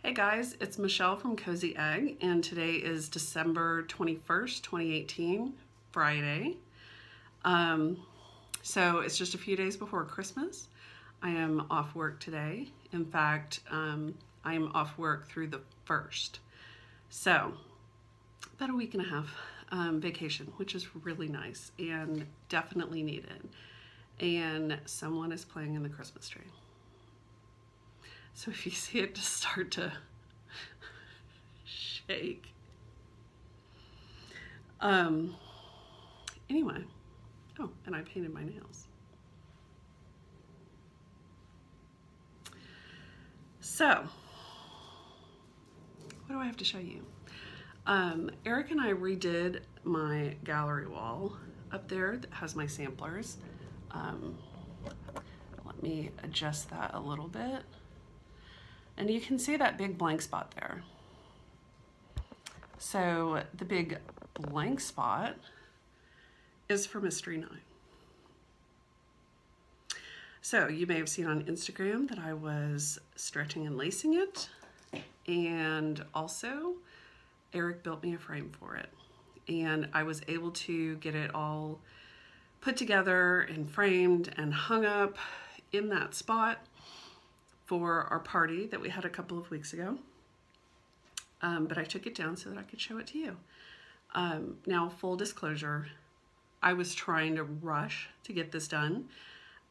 Hey guys, it's Michelle from Cozyegg, and today is December 21st, 2018, Friday. So it's just a few days before Christmas. I am off work today. In fact, I am off work through the 1st. So about a week and a half vacation, which is really nice and definitely needed. And someone is playing in the Christmas tree. So if you see it just start to shake. Anyway, oh, and I painted my nails. So, what do I have to show you? Eric and I redid my gallery wall up there that has my samplers. Let me adjust that a little bit. And you can see that big blank spot there. So the big blank spot is for Mystery 9. So you may have seen on Instagram that I was stretching and lacing it. And also Eric built me a frame for it. And I was able to get it all put together and framed and hung up in that spot for our party that we had a couple of weeks ago. But I took it down so that I could show it to you. Now, full disclosure, I was trying to rush to get this done.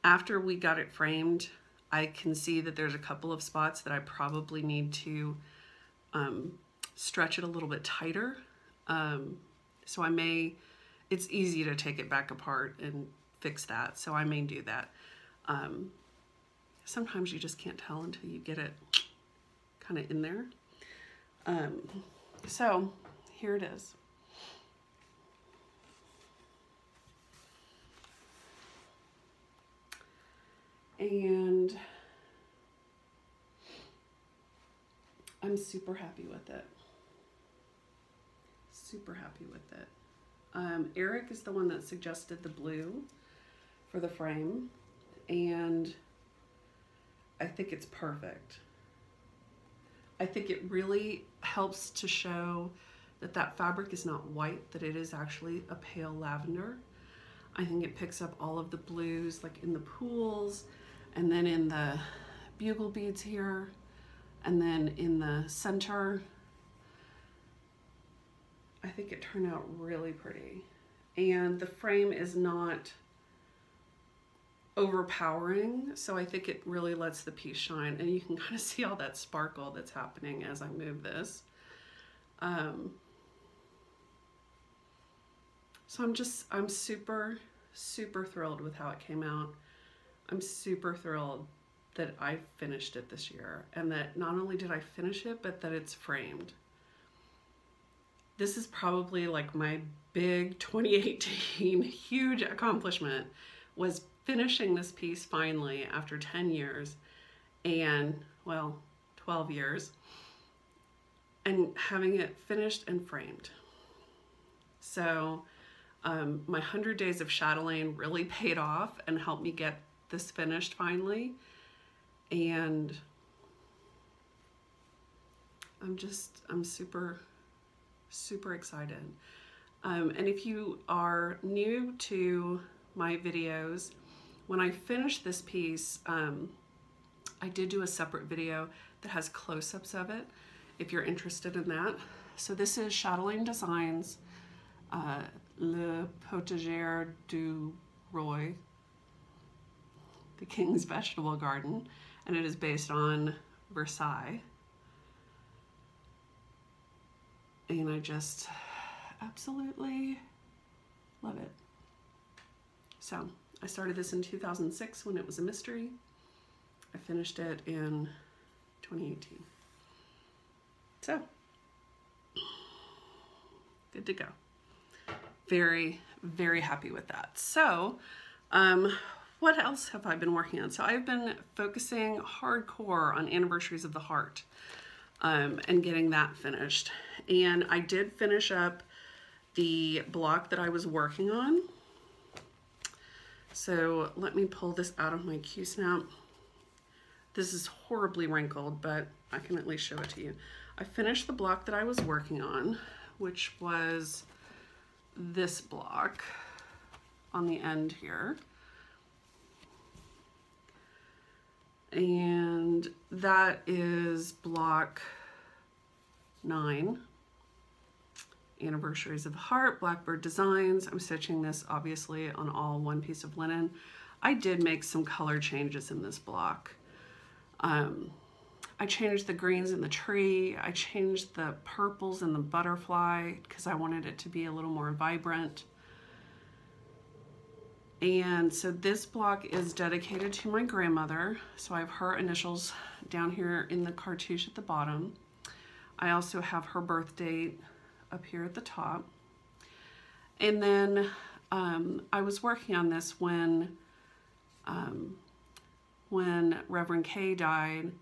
After we got it framed, I can see that there's a couple of spots that I probably need to stretch it a little bit tighter. So I may, it's easy to take it back apart and fix that. So I may do that. Sometimes you just can't tell until you get it kind of in there. So here it is. And I'm super happy with it. Super happy with it. Eric is the one that suggested the blue for the frame, and I think it's perfect. I think it really helps to show that that fabric is not white, that it is actually a pale lavender. I think it picks up all of the blues, like in the pools, and then in the bugle beads here, and then in the center. I think it turned out really pretty. And the frame is not overpowering, so I think it really lets the piece shine, and you can kind of see all that sparkle that's happening as I move this. So I'm super thrilled with how it came out. I'm super thrilled that I finished it this year, and that not only did I finish it, but that it's framed. This is probably like my big 2018 huge accomplishment, was finishing this piece finally after 10 years and, well, 12 years, and having it finished and framed. So my 100 days of chatelaine really paid off and helped me get this finished finally. And I'm super excited. And if you are new to my videos, when I finished this piece, I did do a separate video that has close-ups of it, if you're interested in that. So this is Chatelaine Designs, Le Potager du Roi, the King's Vegetable Garden, and it is based on Versailles. And I just absolutely love it. So I started this in 2006 when it was a mystery. I finished it in 2018. So, good to go. Very happy with that. So, what else have I been working on? So I've been focusing hardcore on Anniversaries of the Heart and getting that finished. And I did finish up the block that I was working on. So let me pull this out of my Q-snap. This is horribly wrinkled, but I can at least show it to you. I finished the block that I was working on, which was this block on the end here. And that is block 9. Anniversaries of the Heart, Blackbird Designs. I'm stitching this obviously on all one piece of linen. I did make some color changes in this block. I changed the greens in the tree. I changed the purples in the butterfly because I wanted it to be a little more vibrant. And so this block is dedicated to my grandmother. So I have her initials down here in the cartouche at the bottom. I also have her birth date up here at the top. And then I was working on this when Reverend Kay died.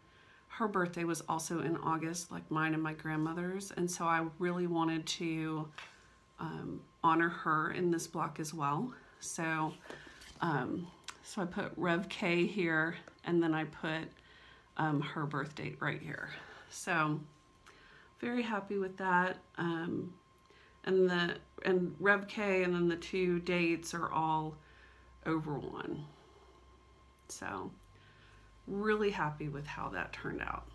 Her birthday was also in August, like mine and my grandmother's, and so I really wanted to honor her in this block as well. So, so I put Rev K here, and then I put her birth date right here. So, very happy with that. And Rev K and then the 2 dates are all over 1. So, really happy with how that turned out.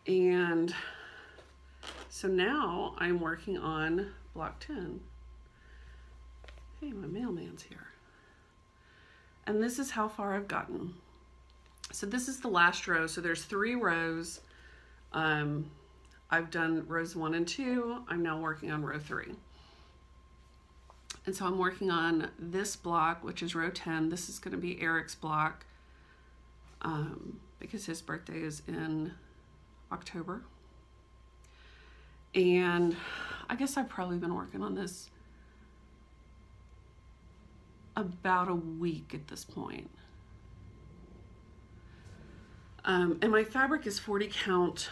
And so now I'm working on block 10. Hey, my mailman's here. And this is how far I've gotten. So this is the last row. So there's 3 rows. I've done rows 1 and 2. I'm now working on row 3. And so I'm working on this block, which is row 10. This is going to be Eric's block because his birthday is in October. And I guess I've probably been working on this about a week at this point. And my fabric is 40 count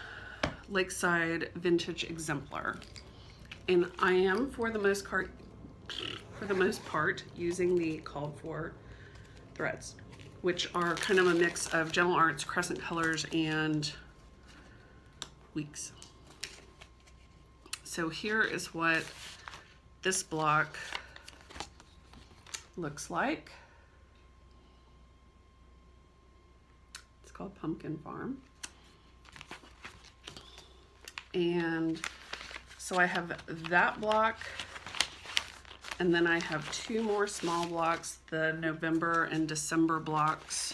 Lakeside Vintage Exemplar. And I am, for the most part, using the called for threads, which are kind of a mix of Gentle Arts, Crescent Colors, and Weeks. So here is what this block looks like. It's called Pumpkin Farm. And so I have that block, and then I have 2 more small blocks, the November and December blocks.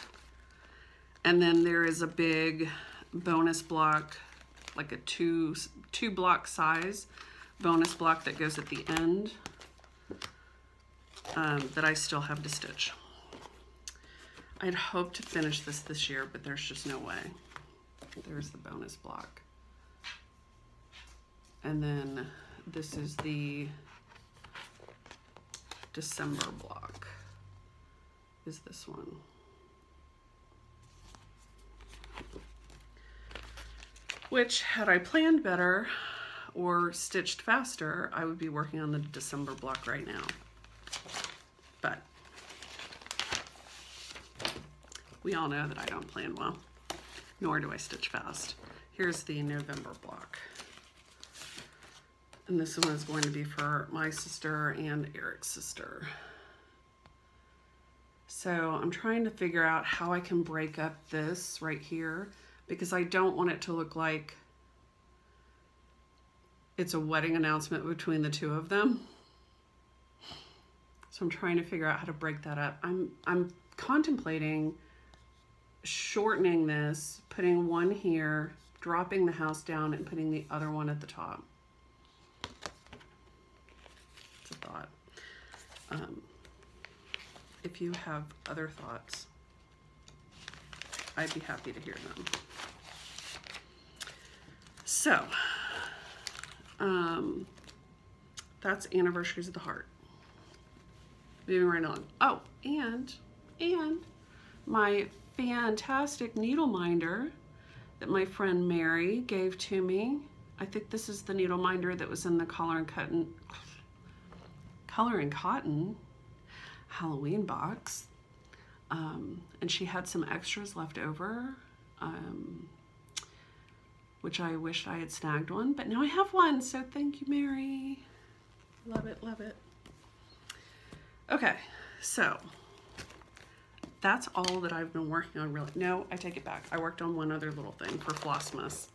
And then there is a big bonus block, like a two block size bonus block that goes at the end that I still have to stitch. I'd hoped to finish this year, but there's just no way. There's the bonus block. And then this is the December block, is this one. Which, had I planned better or stitched faster, I would be working on the December block right now. But we all know that I don't plan well, nor do I stitch fast. Here's the November block. And this one is going to be for my sister and Eric's sister. So I'm trying to figure out how I can break up this right here, because I don't want it to look like it's a wedding announcement between the 2 of them. So I'm trying to figure out how to break that up. I'm contemplating shortening this, putting one here, dropping the house down, and putting the other one at the top. It's a thought. If you have other thoughts, I'd be happy to hear them. So, that's Anniversaries of the Heart. Moving right on. Oh, and my fantastic needle minder that my friend Mary gave to me. I think this is the needle minder that was in the Color and Cotton Halloween box. And she had some extras left over, which I wish I had snagged one, but now I have one, so thank you, Mary. Love it, love it. Okay, so that's all that I've been working on, really. No, I take it back. I worked on one other little thing for Flossmas,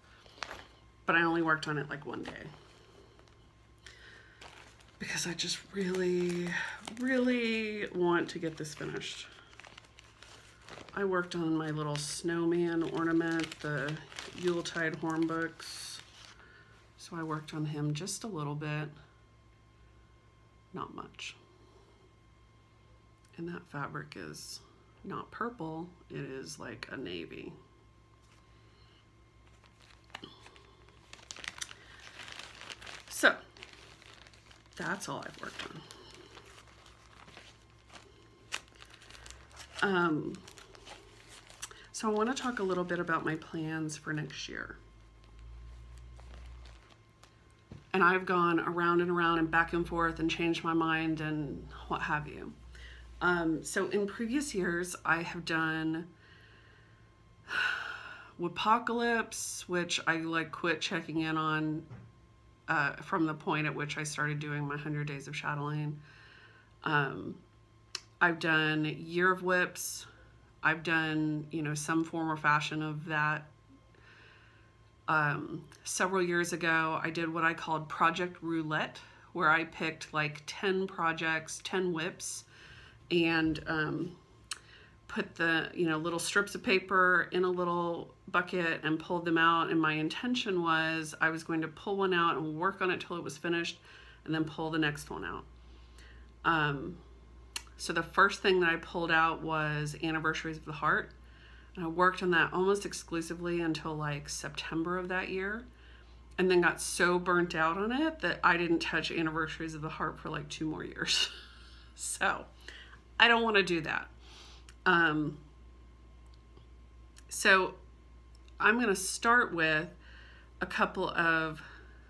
but I only worked on it like one day because I just really, really want to get this finished. I worked on my little snowman ornament, the Yuletide horn books. So I worked on him just a little bit, not much. And that fabric is not purple, it is like a navy. So that's all I've worked on. So I want to talk a little bit about my plans for next year. And I've gone around and around and back and forth and changed my mind and what have you. So in previous years, I have done Wopocalypse, which I like quit checking in on from the point at which I started doing my 100 Days of Chatelaine. I've done Year of Whips. I've done, you know, some form or fashion of that. Several years ago, I did what I called Project Roulette, where I picked like 10 projects, 10 whips, and put the, you know, little strips of paper in a little bucket and pulled them out. And my intention was I was going to pull one out and work on it till it was finished and then pull the next one out. So the first thing that I pulled out was Anniversaries of the Heart. And I worked on that almost exclusively until like September of that year, and then got so burnt out on it that I didn't touch Anniversaries of the Heart for like 2 more years. So I don't want to do that. So I'm going to start with a couple of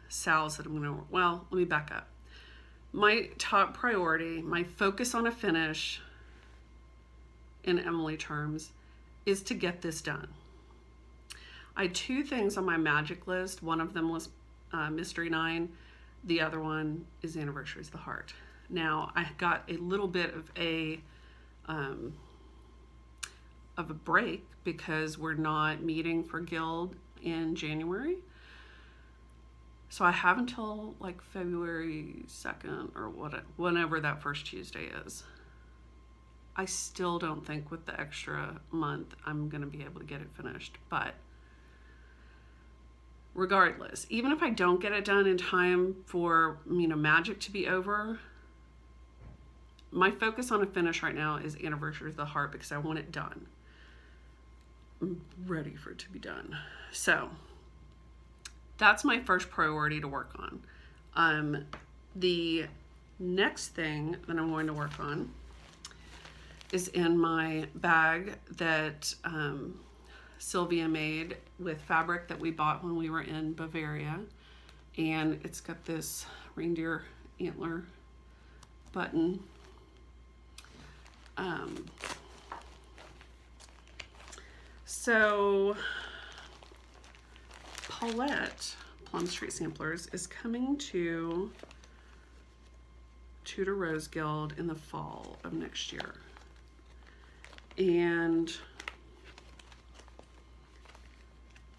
SALs that I'm going to, well, let me back up. My top priority, my focus on a finish in Emily terms, is to get this done. I had 2 things on my magic list. One of them was Mystery 9. The other one is Anniversaries of the Heart. Now, I got a little bit of a break because we're not meeting for Guild in January. So I have until like February 2nd or whenever that first Tuesday is. I still don't think with the extra month I'm going to be able to get it finished, but regardless, even if I don't get it done in time for, you know, magic to be over, my focus on a finish right now is Anniversaries of the Heart because I want it done. I'm ready for it to be done. So that's my first priority to work on. The next thing that I'm going to work on is in my bag that Sylvia made with fabric that we bought when we were in Bavaria. And it's got this reindeer antler button. So Paulette, Plum Street Samplers, is coming to Tudor Rose Guild in the fall of next year. And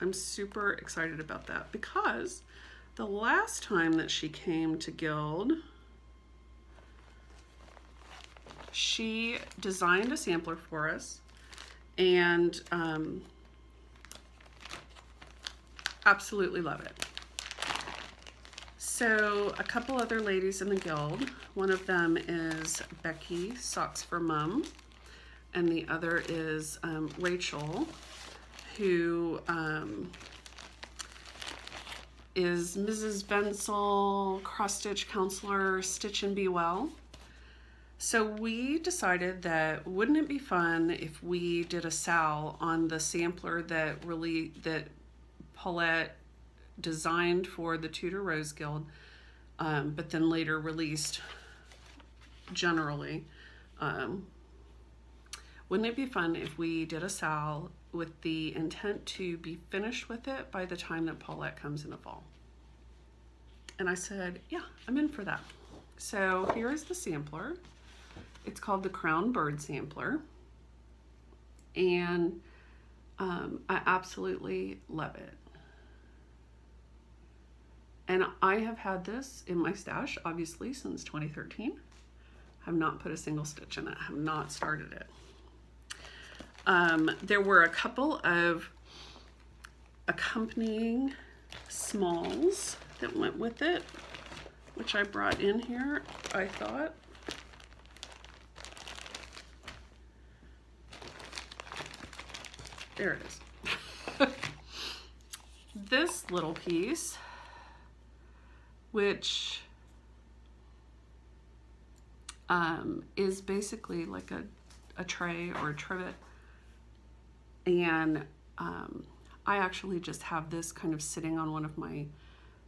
I'm super excited about that because the last time that she came to Guild, she designed a sampler for us, and absolutely love it. So a couple other ladies in the Guild, one of them is Becky, Socks for Mum, and the other is Rachel, who is Mrs. Bensel, Cross Stitch Counselor, Stitch and Be Well. So we decided that wouldn't it be fun if we did a SAL on the sampler that Paulette designed for the Tudor Rose Guild, but then later released generally. wouldn't it be fun if we did a SAL with the intent to be finished with it by the time that Paulette comes in the fall? And I said, yeah, I'm in for that. So here is the sampler. It's called the Crown Bird Sampler. And I absolutely love it. And I have had this in my stash, obviously, since 2013. Have not put a single stitch in it, have not started it. There were a couple of accompanying smalls that went with it, which I brought in here, I thought. There it is. This little piece, which is basically like a tray or a trivet. And I actually just have this kind of sitting on one of my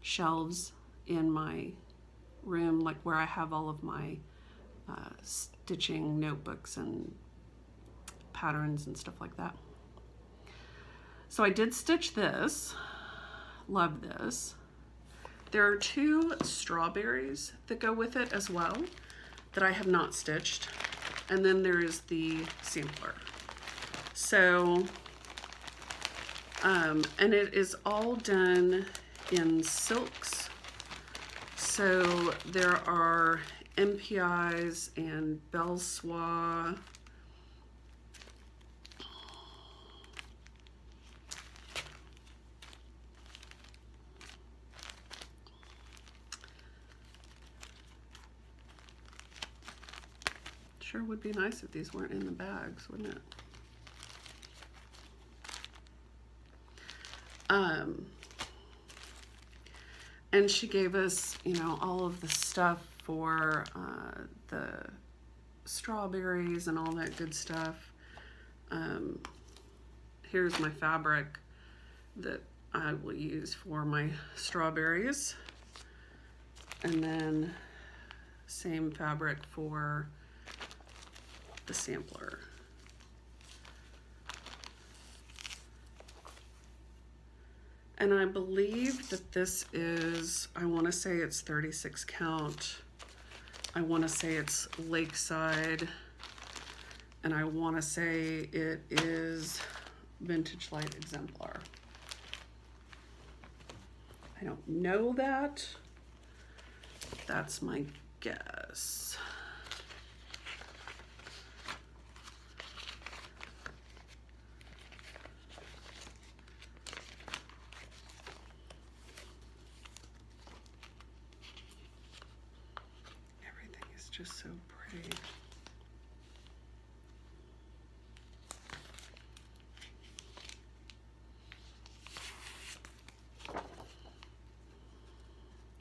shelves in my room, like where I have all of my stitching notebooks and patterns and stuff like that. So I did stitch this, love this. There are 2 strawberries that go with it as well that I have not stitched. And then there is the sampler. So, and it is all done in silks. So there are MPIs and Belle Soie. Sure would be nice if these weren't in the bags, wouldn't it? And she gave us, you know, all of the stuff for the strawberries and all that good stuff. Here's my fabric that I will use for my strawberries. And then same fabric for the sampler. And I believe that this is, I want to say it's 36 count. I want to say it's Lakeside. And I want to say it is Vintage Light Exemplar. I don't know that. That's my guess. Just so pretty.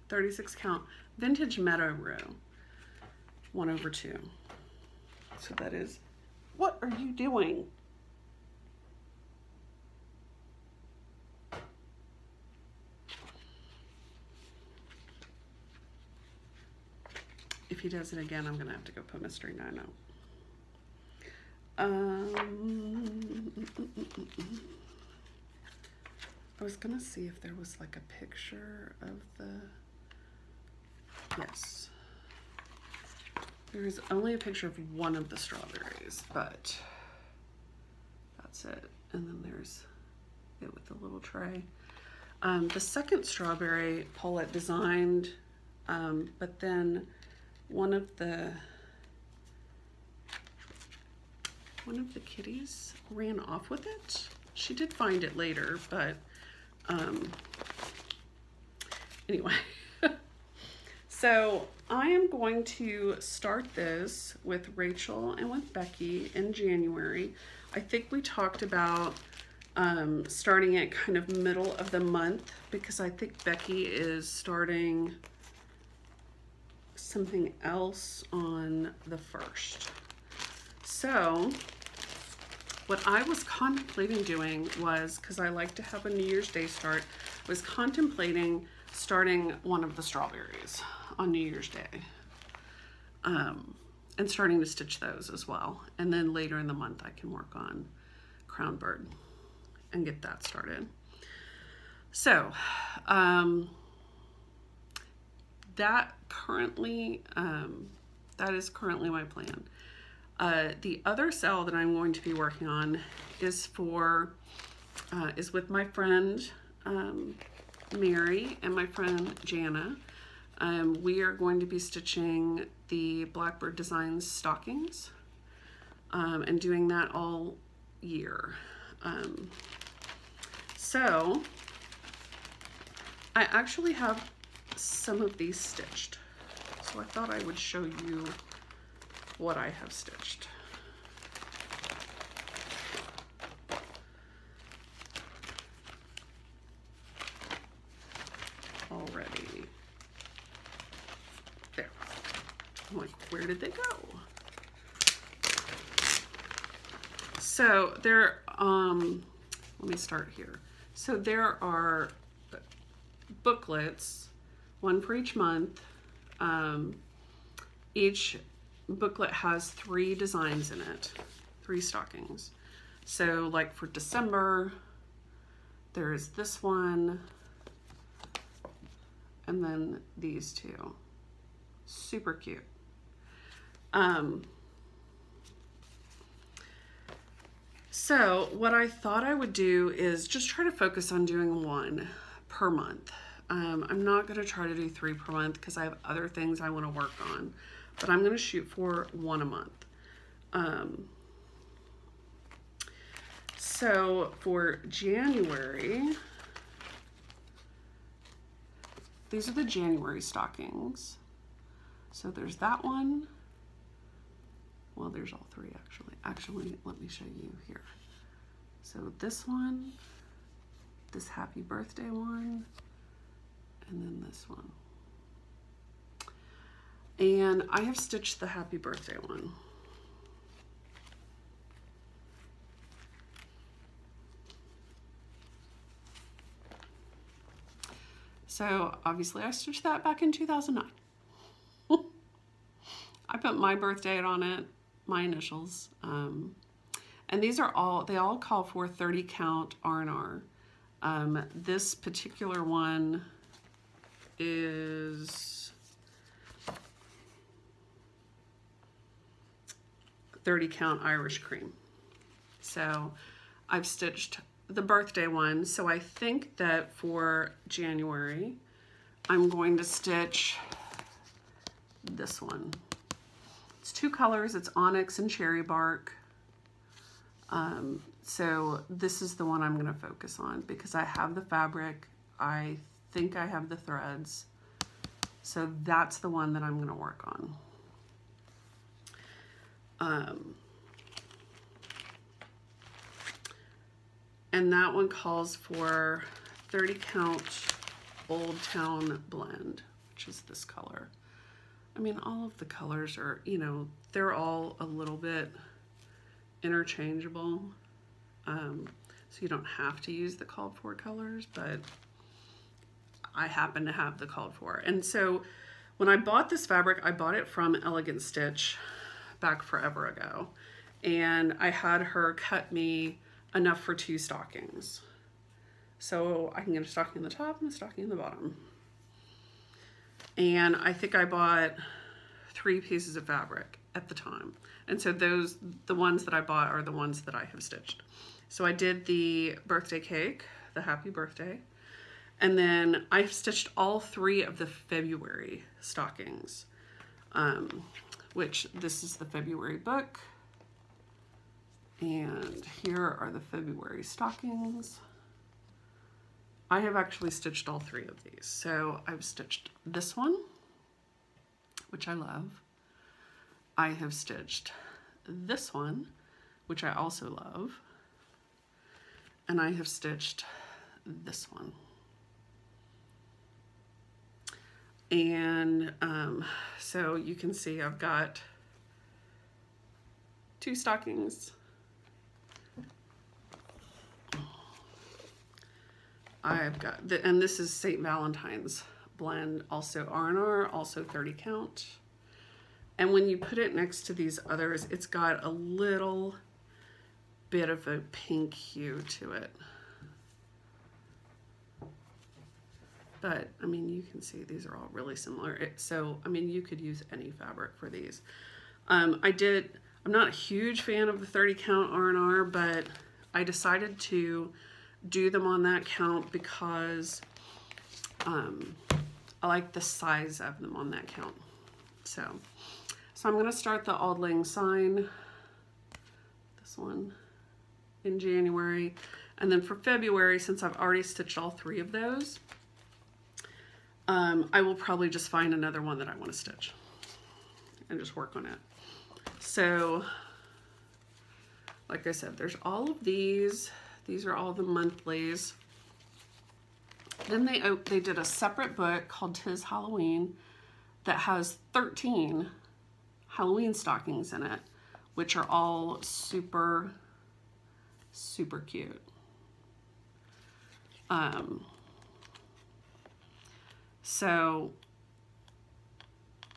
.36 count vintage meadow row 1/2. So that is, what are you doing? If he does it again, I'm gonna have to go put Mystery 9 out. I was gonna see if there was like a picture of the, yes. There is only a picture of one of the strawberries, but that's it. And then there's it with the little tray. The second strawberry Paulette designed, but then one of the kitties ran off with it. She did find it later, but anyway. So I am going to start this with Rachel and with Becky in January. I think we talked about starting it kind of middle of the month, because I think Becky is starting something else on the 1st. So what I was contemplating doing was, because I like to have a New Year's Day start, was contemplating starting one of the strawberries on New Year's Day. And and starting to stitch those as well. And then later in the month, I can work on Crown Bird and get that started. So that is currently my plan. The other sale that I'm going to be working on is with my friend Mary and my friend Jana. We are going to be stitching the Blackbird Designs stockings and doing that all year. So I actually have some of these stitched. So I thought I would show you what I have stitched. Already. There. I'm like, where did they go? So there, let me start here. So there are booklets, one for each month. Each booklet has 3 designs in it, 3 stockings. So like for December, there's this one, and then these 2. Super cute. So what I thought I would do is just try to focus on doing 1 per month. I'm not going to try to do 3 per month because I have other things I want to work on, but I'm going to shoot for 1 a month. So for January, these are the January stockings. So there's that one. Well, there's all 3 actually. Actually, let me show you here. So this one, this happy birthday one, and then this one. And I have stitched the happy birthday one. So obviously I stitched that back in 2009. I put my birth date on it, my initials. And these are all, they all call for 30 count R&R. This particular one is 30 count Irish cream. So I've stitched the birthday one. So I think that for January, I'm going to stitch this one. It's 2 colors, it's onyx and cherry bark. So this is the one I'm gonna focus on because I have the fabric, I think I have the threads. So that's the one that I'm gonna work on. And that one calls for 30 count Old Town blend, which is this color. I mean, all of the colors are, you know, they're all a little bit interchangeable. So you don't have to use the called for colors, but I happen to have the called for. And so when I bought this fabric, I bought it from Elegant Stitch back forever ago. And I had her cut me enough for 2 stockings. So I can get a stocking in the top and a stocking in the bottom. And I think I bought 3 pieces of fabric at the time. And so the ones that I bought are the ones that I have stitched. So I did the birthday cake, the happy birthday. And then I've stitched all 3 of the February stockings, which this is the February book. And here are the February stockings. I have actually stitched all 3 of these. So I've stitched this one, which I love. I have stitched this one, which I also love. And I have stitched this one. And so you can see I've got 2 stockings. I've got, and this is St. Valentine's blend, also R&R, also 30 count. And when you put it next to these others, it's got a little bit of a pink hue to it. But, I mean, you can see these are all really similar. So, I mean, you could use any fabric for these. I'm not a huge fan of the 30 count R&R, but I decided to do them on that count because I like the size of them on that count. So I'm going to start the Auld Lang Syne, this one, in January. And then for February, since I've already stitched all 3 of those, I will probably just find another one that I want to stitch and just work on it. So, like I said, there's all of these. These are all the monthlies. Then they did a separate book called 'Tis Halloween that has 13 Halloween stockings in it, which are all super, super cute. So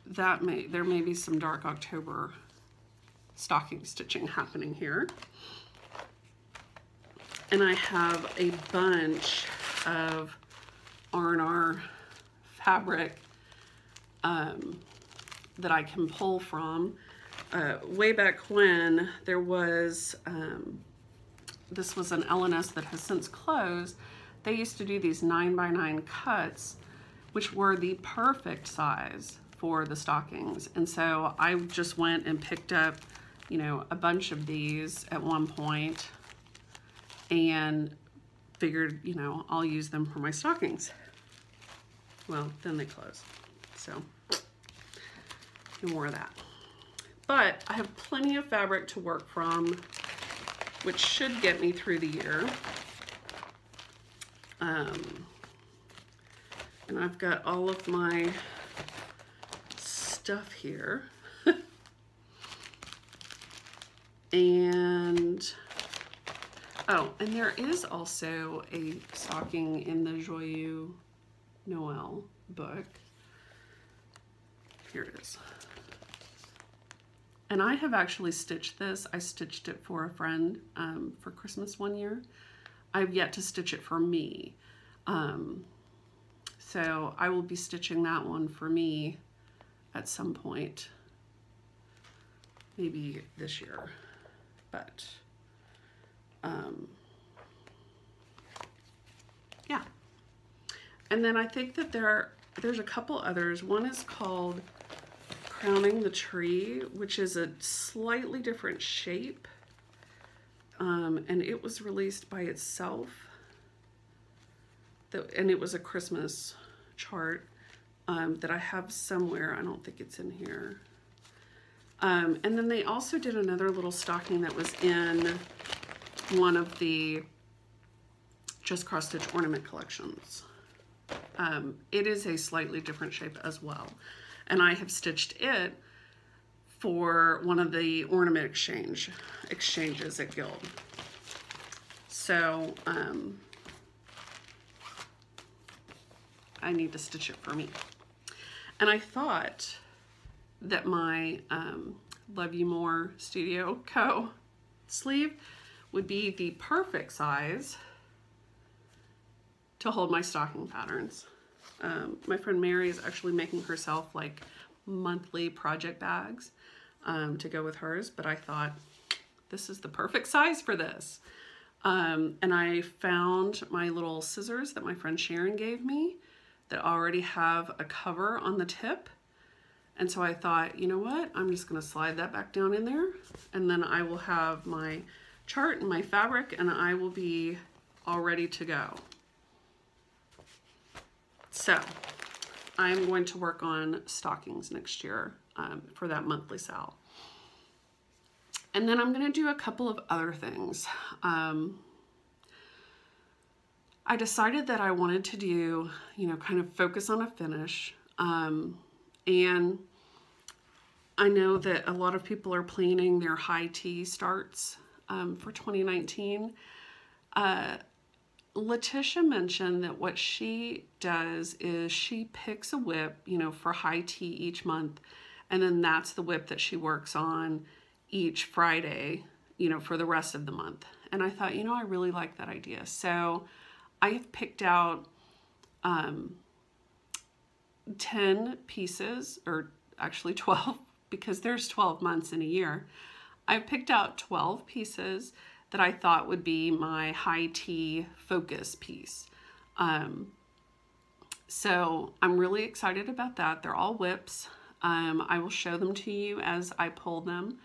there may be some dark October stocking stitching happening here. And I have a bunch of R&R fabric that I can pull from. Way back when there was, this was an LNS that has since closed, they used to do these 9x9 cuts, which were the perfect size for the stockings. And so I just went and picked up, you know, a bunch of these at one point and figured, you know, I'll use them for my stockings. Well, then they closed. So no more of that. But I have plenty of fabric to work from, which should get me through the year. And I've got all of my stuff here. And, oh, and there is also a stocking in the Joyeux Noel book. Here it is. And I have actually stitched this. I stitched it for a friend for Christmas one year. I've yet to stitch it for me. So I will be stitching that one for me at some point, maybe this year. But yeah. And then I think that there's a couple others. One is called Crowning the Tree, which is a slightly different shape. And it was released by itself. And it was a Christmas chart that I have somewhere. I don't think it's in here. And then they also did another little stocking that was in one of the Just Cross Stitch ornament collections. It is a slightly different shape as well. And I have stitched it for one of the ornament exchanges at Guild. So I need to stitch it for me. And I thought that my Love You More Studio Co. sleeve would be the perfect size to hold my stocking patterns. My friend Mary is actually making herself like monthly project bags to go with hers, but I thought this is the perfect size for this. And I found my little scissors that my friend Sharon gave me that already have a cover on the tip. And so I thought, you know what? I'm just gonna slide that back down in there, and then I will have my chart and my fabric, and I will be all ready to go. So I'm going to work on stockings next year for that monthly sal. And then I'm gonna do a couple of other things. I decided that I wanted to do, you know, kind of focus on a finish. And I know that a lot of people are planning their high tea starts for 2019. Letitia mentioned that what she does is she picks a whip, you know, for high tea each month, And then that's the whip that she works on each Friday, you know, for the rest of the month. And I thought, you know, I really like that idea. So I've picked out 10 pieces, or actually 12, because there's 12 months in a year. I've picked out 12 pieces that I thought would be my high tea focus piece. So I'm really excited about that. They're all whips. I will show them to you as I pull them.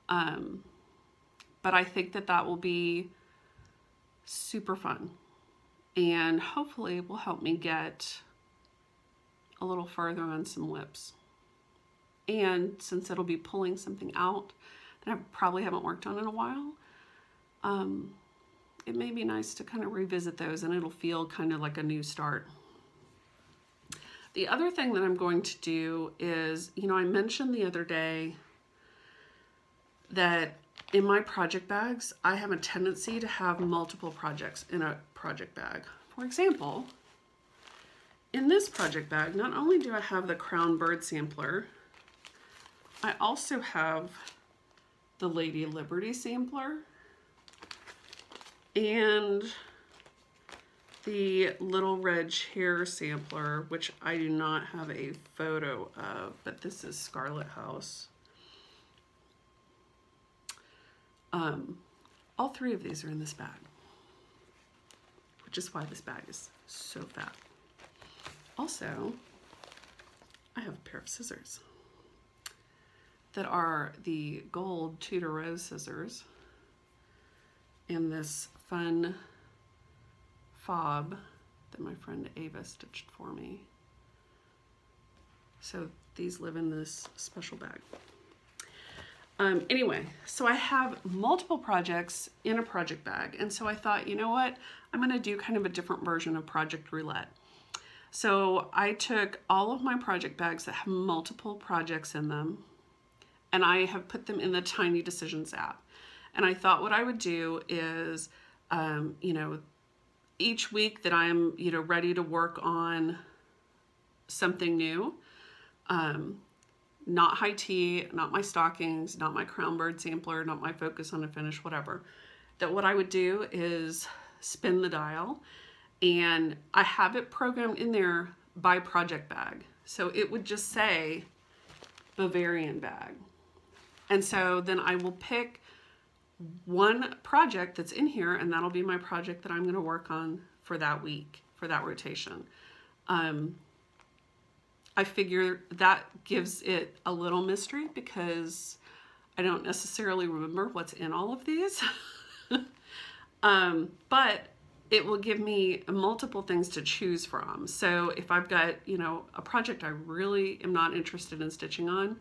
But I think that that will be super fun, and hopefully will help me get a little further on some whips. And since it'll be pulling something out that I probably haven't worked on in a while, it may be nice to kind of revisit those, and it'll feel kind of like a new start. The other thing that I'm going to do is, you know, I mentioned the other day that in my project bags, I have a tendency to have multiple projects in a project bag. For example, in this project bag, not only do I have the crown bird sampler, I also have the Lady Liberty sampler and the Little Red Chair sampler, which I do not have a photo of, but this is Scarlet House. All three of these are in this bag, which is why this bag is so fat. Also, I have a pair of scissors that are the gold Tudor Rose scissors in this fun fob that my friend Ava stitched for me. So these live in this special bag. Anyway, so I have multiple projects in a project bag, and so I thought, you know what, I'm going to do kind of a different version of Project Roulette. So I took all of my project bags that have multiple projects in them, and I have put them in the Tiny Decisions app. And I thought what I would do is, you know, each week that I'm, you know, ready to work on something new, not high tea, not my stockings, not my crown bird sampler, not my focus on a finish, whatever, that what I would do is spin the dial, and I have it programmed in there by project bag. So it would just say Bavarian bag. And so then I will pick one project that's in here, and that'll be my project that I'm going to work on for that week, for that rotation. I figure that gives it a little mystery because I don't necessarily remember what's in all of these. But it will give me multiple things to choose from. So if I've got, you know, a project I really am not interested in stitching on,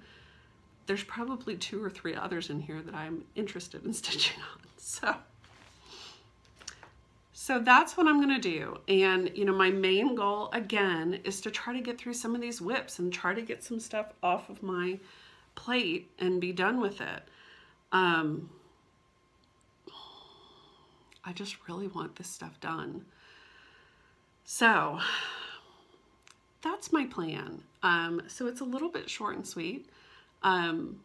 there's probably 2 or 3 others in here that I'm interested in stitching on. So that's what I'm gonna do. And you know, my main goal again is to try to get through some of these whips and try to get some stuff off of my plate and be done with it. I just really want this stuff done. So that's my plan. So it's a little bit short and sweet. And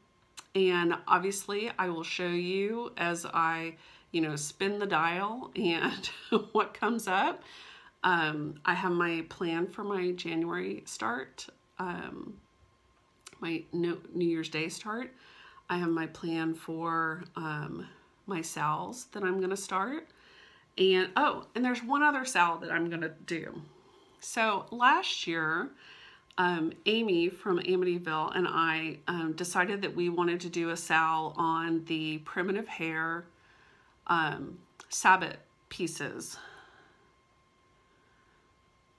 obviously I will show you as I, you know, spin the dial and what comes up. I have my plan for my January start, my New Year's Day start. I have my plan for my SALs that I'm going to start. And oh, and there's one other SAL that I'm going to do. So last year, Amy from Amityville and I decided that we wanted to do a SAL on the primitive hair Sabbath pieces.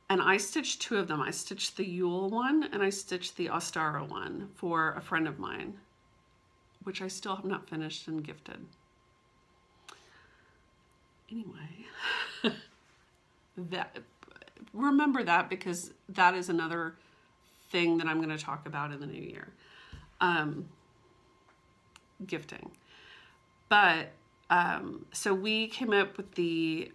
And I stitched 2 of them. I stitched the Yule one and I stitched the Ostara one for a friend of mine, which I still have not finished and gifted. Anyway, remember that because that is another thing that I'm going to talk about in the new year. Gifting. But so we came up with the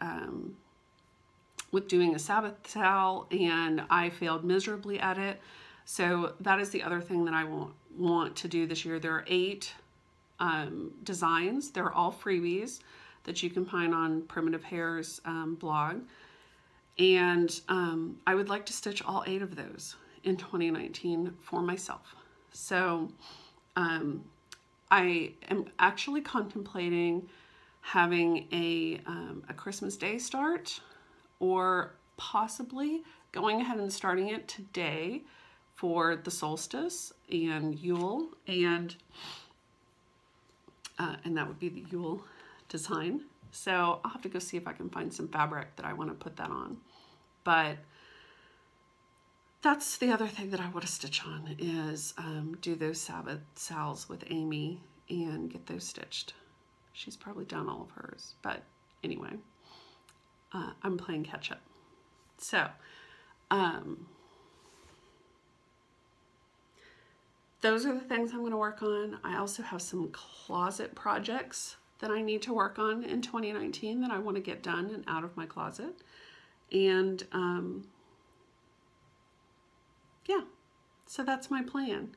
with doing a Sabbath SAL, and I failed miserably at it. So that is the other thing that I want to do this year. There are 8 designs. They're all freebies that you can find on Primitive Hair's blog. And I would like to stitch all 8 of those in 2019 for myself. So I am actually contemplating having a Christmas Day start, or possibly going ahead and starting it today for the solstice and Yule, and that would be the Yule design. So I'll have to go see if I can find some fabric that I want to put that on. But that's the other thing that I want to stitch on, is do those Sabbath SALs with Amy and get those stitched. She's probably done all of hers, but anyway, I'm playing catch up. So those are the things I'm going to work on. I also have some closet projects that I need to work on in 2019 that I want to get done and out of my closet. And yeah, so that's my plan.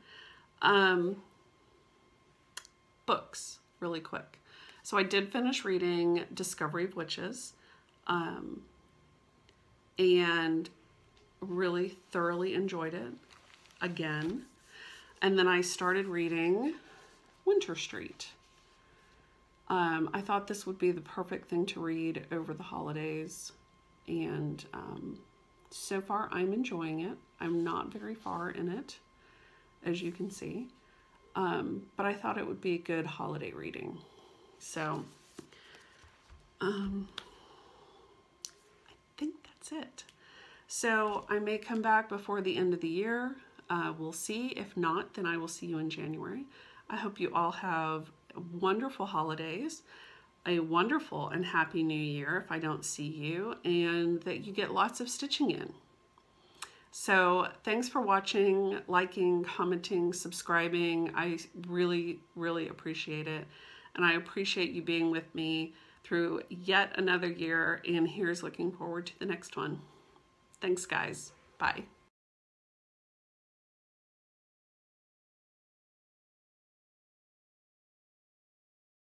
Books, really quick. So I did finish reading Discovery of Witches, and really thoroughly enjoyed it again. And then I started reading Winter Street. I thought this would be the perfect thing to read over the holidays, and so far I'm enjoying it. I'm not very far in it, as you can see, but I thought it would be good holiday reading. So I think that's it. So I may come back before the end of the year. We'll see. If not, then I will see you in January. I hope you all have wonderful holidays, a wonderful and happy new year if I don't see you, and that you get lots of stitching in. So thanks for watching, liking, commenting, subscribing. I really, really appreciate it. And I appreciate you being with me through yet another year, and here's looking forward to the next one. Thanks, guys. Bye.